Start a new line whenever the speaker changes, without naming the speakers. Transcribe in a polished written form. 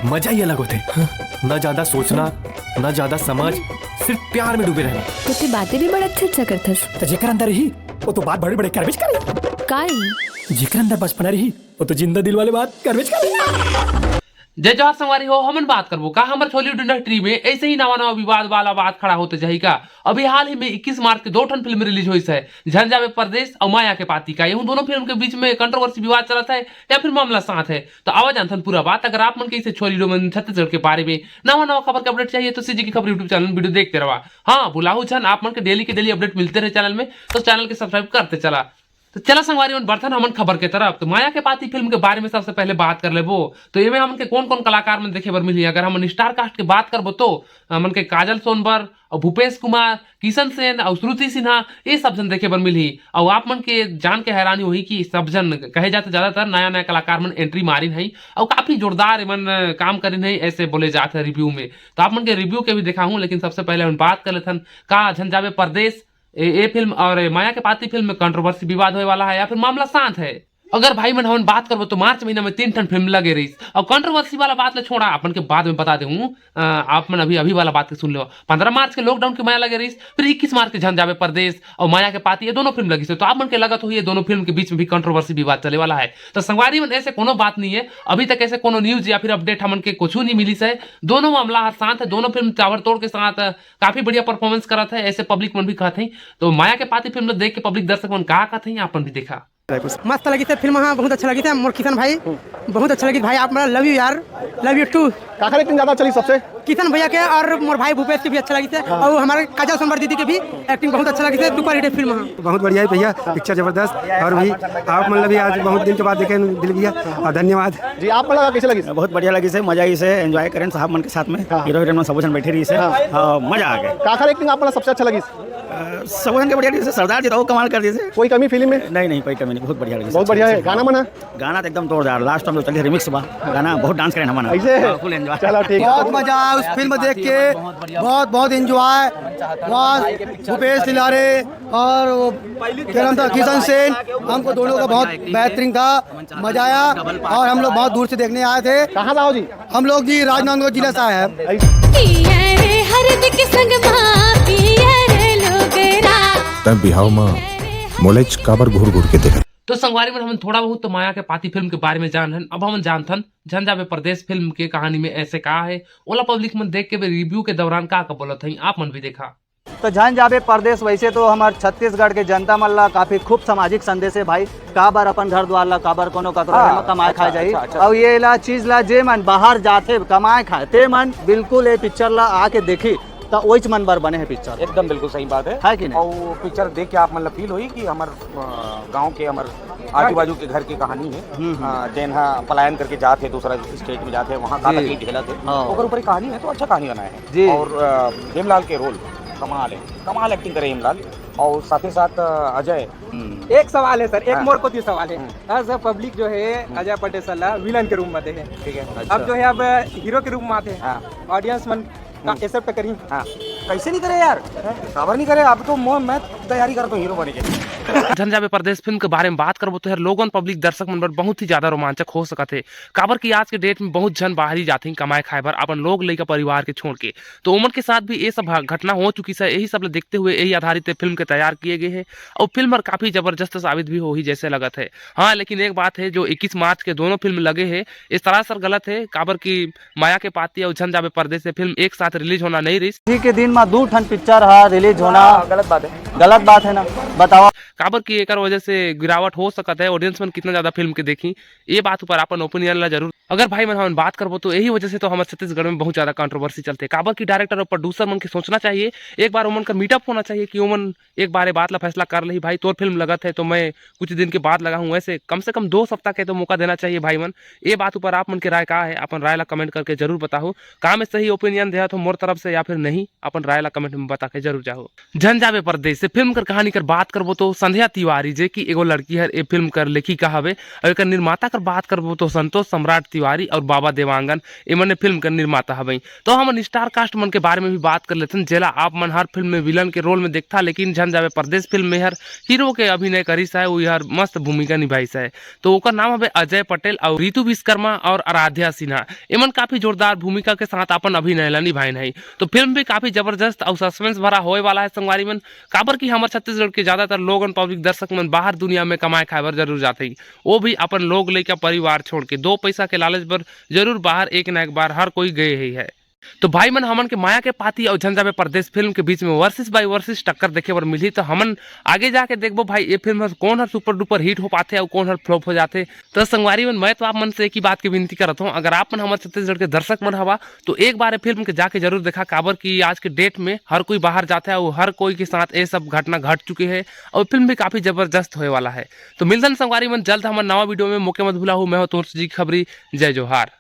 मजा ही अलग होते। न ज्यादा सोचना, न ज्यादा समझ, सिर्फ प्यार में डूबे रहना।
तो ते बातें भी बड़ा अच्छा करथस।
तो जेकर अंदर रही वो तो बात बड़े बड़े करवेज करे।
काई
जेकर अंदर बचपना रही वो तो जिंदा दिल वाले बात करवेज करे।
जय जवाहर संगवारी हो, हमन बात करबो का हमर बॉलीवुड इंडस्ट्री में ऐसे ही नवा नवा विवाद वाला बात खड़ा होते जाही का। अभी हाल ही में 21 मार्च के 2 ठन फिल्म रिलीज हुई है, झन जावे परदेस और माया के पाती का। इन दोनों फिल्म के बीच में कंट्रोवर्सी विवाद चलता है या फिर मामला साथ है। तो आवाज जानथन पूरा बात। अगर आप मन के इसे छोरी मन छत्तीसगढ़ के बारे में नवा नवा खबर के अपडेट चाहिए तो सीजी की खबर यूट्यूब चैनल वीडियो देखते रहा। हाँ बुलाऊ छन आप मन के डेली अपडेट मिलते रहे चैनल में, तो चैनल के सब्सक्राइब करते चला। तो चला संगवारी बर्तन हमन खबर के तरफ। तो माया के पाती फिल्म के बारे में सबसे पहले बात कर लेबो। तो ये में हमन के कौन कौन कलाकार में देखे बर मिली। अगर हम स्टार कास्ट की बात करबो तो हमन के काजल सोनबर और भूपेश कुमार, किशन सेन और श्रुति सिन्हा, ये सब जन देखे बर मिली। और आप मन के जान के हैरानी हुई कि सब जन कहे जाते ज्यादातर नया नया कलाकार मन एंट्री मारिन है और काफी जोरदार मन काम करिन है, ऐसे बोले जाते हैं रिव्यू में। तो आप मन के रिव्यू के भी देखा हूँ, लेकिन सबसे पहले हम बात कर लेते का झन जावे परदेस ये फिल्म और माया के पाती फिल्म में कंट्रोवर्सी विवाद होने वाला है या फिर मामला शांत है। अगर भाई मन हम बात करबो तो मार्च महीना में 3 ठन फिल्म लगे रही और कंट्रोवर्सी वाला बात ले छोड़ा अपन के बाद में बता दूं। आप मन अभी वाला बात के सुन लो। 15 मार्च के लॉकडाउन की माया लगे रही, फिर 21 मार्च के झन जावे परदेस और माया के पाती, ये दोनों फिल्म लगी से। तो आप मन के लगत हो ये दोनों फिल्म के बीच में भी कंट्रोवर्सी विवाद चले वाला है। तो संगवारी मन ऐसे कोनो बात नहीं है, अभी तक ऐसे कोनो न्यूज या फिर अपडेट हमन के कुछ नहीं मिली से। दोनों मामला हर साथ है, दोनों फिल्म चावर तोड़ के साथ काफी बढ़िया परफॉर्मेंस करत है, ऐसे पब्लिक मन भी कहते हैं। तो माया के पाती फिल्म देख के पब्लिक दर्शक मन कहा कहते हैं, अपन भी देखा
मस्त लगी थे फिल्म। हाँ बहुत अच्छा लगी थे मोर किशन भाई, बहुत अच्छा लगी भाई। आप मेरा लव यू यार, लव यू टू।
काका लेकिन ज्यादा चली सबसे
किशन भैया के और मोर भाई भूपेश के भी अच्छा लगी थे, और हमारे काजल सोनबर दीदी के भी एक्टिंग बहुत अच्छा लगी थी। सुपर हिट फिल्म है,
बहुत बढ़िया है भैया, पिक्चर जबरदस्त। और भी आप मतलब भी आज बहुत दिन के बाद देखे दिल भैया, और धन्यवाद
जी। आप मतलब कैसे लगी?
बहुत बढ़िया लगी से, मजा आई से, एंजॉय करें साहब मन के साथ में। हीरो हीरोइन में सब जन बैठे रही से, मजा आ गया।
काका लेकिन आप सबसे अच्छा लगी?
सब जन के बढ़िया रही से, सरदार जी तो कमाल कर दिए से।
कोई कमी फिल्म में?
नहीं कोई कमी नहीं, बहुत बढ़िया लगी।
बहुत बढ़िया है। गाना मना
गाना तो एकदम तोड़दार, लास्ट टाइम चलिए रिमिक्स बा गाना, बहुत डांस करें हमारा
ऐसे।
Full enjoy.
चलो ठीक है,
बहुत मजा आया उस फिल्म देख के, बहुत एंजॉय। भूपेश लिलारे और क्या नाम था, किशन सेन, हमको दोनों का बहुत बेहतरीन था, मजा आया। और हम लोग बहुत दूर से देखने आए थे।
कहाँ आओ जी?
हम लोग जी राजनांदगांव जिला से आए हैं।
तब बिहाव में मोलेज काबर घूर घूर के देख।
तो संगवारी में हम थोड़ा बहुत तो माया के पाती फिल्म के बारे में जान। अब हम जानथन झन जावे परदेस फिल्म के कहानी में ऐसे कहा है, ओला पब्लिक मन देख के रिव्यू के दौरान का बोलत है, आप मन भी देखा।
तो झन जावे परदेस वैसे तो हमारे छत्तीसगढ़ के जनता मन ला काफी खूब सामाजिक संदेश है भाई। का बार अपन घर द्वार ला काबर कोनो कतरा कमाए खाए जाई, और ये ला चीज ला जे मन बाहर जाते कमाए खाए ते मन बिल्कुल ये पिक्चर ला आके देखी तो वही मन बार बने है पिक्चर।
एकदम बिल्कुल सही बात है
कि नहीं?
और पिक्चर देख के आप मतलब फील हुई कि हमार गांव के हमार आजू बाजू के घर की कहानी है। जेनहा पलायन करके जाते दूसरा स्टेट में जाते, वहाँ का तकलीफ झेला थे, ओकर ऊपर कहानी है। तो अच्छा कहानी बनाया है। और हेमलाल के रोल कमाल एक्टिंग करे हेमलाल, और साथ ही साथ अजय।
एक सवाल है सर, एक मोर को सवाल है सर। पब्लिक जो है अजय पटेल सर विलन के रूप में है, ठीक है। अब जो है अब हीरो के रूप में आते हैं, ऑडियंस मन एक्सेप्ट करी।
कैसे नहीं करे यार, खबर नहीं करे। अब तो मैं तैयारी करता हूँ हीरो बने के।
झन जावे परदेस फिल्म के बारे में बात करबो तो यार लोगन पब्लिक दर्शक मन बहुत ही ज्यादा रोमांचक हो सकत है। काबर की आज के डेट में बहुत जन बाहर ही जाते हैं कमाए खाए बर, अपन लोग लेकर परिवार के छोड़ के। तो उमर के साथ भी ये सब घटना हो चुकी है, यही सब देखते हुए यही आधारित फिल्म के तैयार किए गए हैं। और फिल्म काफी जबरदस्त साबित भी हो ही जैसे लगत है। हाँ लेकिन एक बात है, जो 21 मार्च के दोनों फिल्म लगे है इस तरह सर गलत है। काबर की माया के पाती और झन जावे परदेस से फिल्म एक साथ रिलीज होना नहीं रही।
इसी के दिन में 2 ठन पिक्चर रिलीज होना
गलत बात है,
गलत बात है ना, बताओ।
काबर की एक वजह से गिरावट हो सकता है, ऑडियंस में कितना ज्यादा फिल्म के देखी, ये बात ऊपर अपन ओपिनियन ला जरूर। अगर भाई मन हम बात करबो तो यही वजह से तो हमारे छत्तीसगढ़ में बहुत ज्यादा कंट्रोवर्सी चलते। काबर की डायरेक्टर और प्रोड्यूसर मन के सोचना चाहिए, एक बार उमन का मीटअप होना चाहिए कि उमन एक बार बात ला फैसला कर ली, भाई तोर फिल्म लगत है तो मैं कुछ दिन के बाद लगा हूँ। ऐसे कम से कम 2 सप्ताह के तो मौका देना चाहिए भाई मन। ये बात ऊपर आप मन की राय का है, अपन राय ला कमेंट करके जरूर बताओ। का में सही ओपिनियन दिया तो मोर तरफ से या फिर नहीं, अपन राय ला कमेंट में बता के जरूर जाओ। झन जावे परदेस जैसे फिल्म कर कहानी कर बात करबो तो संध्या तिवारी जे की एगो लड़की है, ए फिल्म कर लेखिका हवे। और एकर निर्माता कर बात करबो तो संतोष सम्राट तिवारी और बाबा देवांगन, इमन फिल्म कर निर्माता हवे। तो हम स्टार कास्ट मन के बारे में भी बात कर लेते हैं, जेला आप मन हर फिल्म में विलन के रोल में देखता, लेकिन झन जावे परदेश फिल्म में हर हीरो के अभिनय करिस है, वो यार मस्त भूमिका निभाइस है। तो ओकर नाम हवे अजय पटेल और रितु विश्वकर्मा और आराध्या सिन्हा। इमन काफी जोरदार भूमिका के साथ अपन अभिनय ला निभाइन है। तो फिल्म भी काफी जबरदस्त और सस्पेंस भरा होए वाला है संगवारी मन। काबर की हमारे छत्तीसगढ़ के ज्यादातर लोगन पब्लिक दर्शक मन बाहर दुनिया में कमाए खाए बर जरूर जाते ही, वो भी अपन लोग लेकर परिवार छोड़ के 2 पैसा के लालच पर जरूर बाहर एक न एक बार हर कोई गए ही है। तो भाई मन हमन के माया के पाती और झंझा में परदेश फिल्म के बीच में वर्सेस बाय वर्सेस टक्कर देखे बर मिली। तो हमन आगे जाके देखबो भाई ये फिल्म कौन हर सुपर डुपर हिट हो पाते और कौन हर फ्लॉप हो जाते। तो संगवारी मन मैं तो आप मन से एक ही बात की विनती करत हूँ, अगर आप मन हमारे छत्तीसगढ़ के दर्शक मन हवा तो एक बार फिल्म के जाके जरूर देखा। काबर की आज के डेट में हर कोई बाहर जाता है और हर कोई के साथ ये सब घटना घट चुके हैं और फिल्म भी काफी जबरदस्त होने वाला है। तो मिलते हैं संगवारी मन जल्द हमारे नवा वीडियो में। मौके मत भूला हूँ, मैं हूँ तोर जी खबरी। जय जोहार।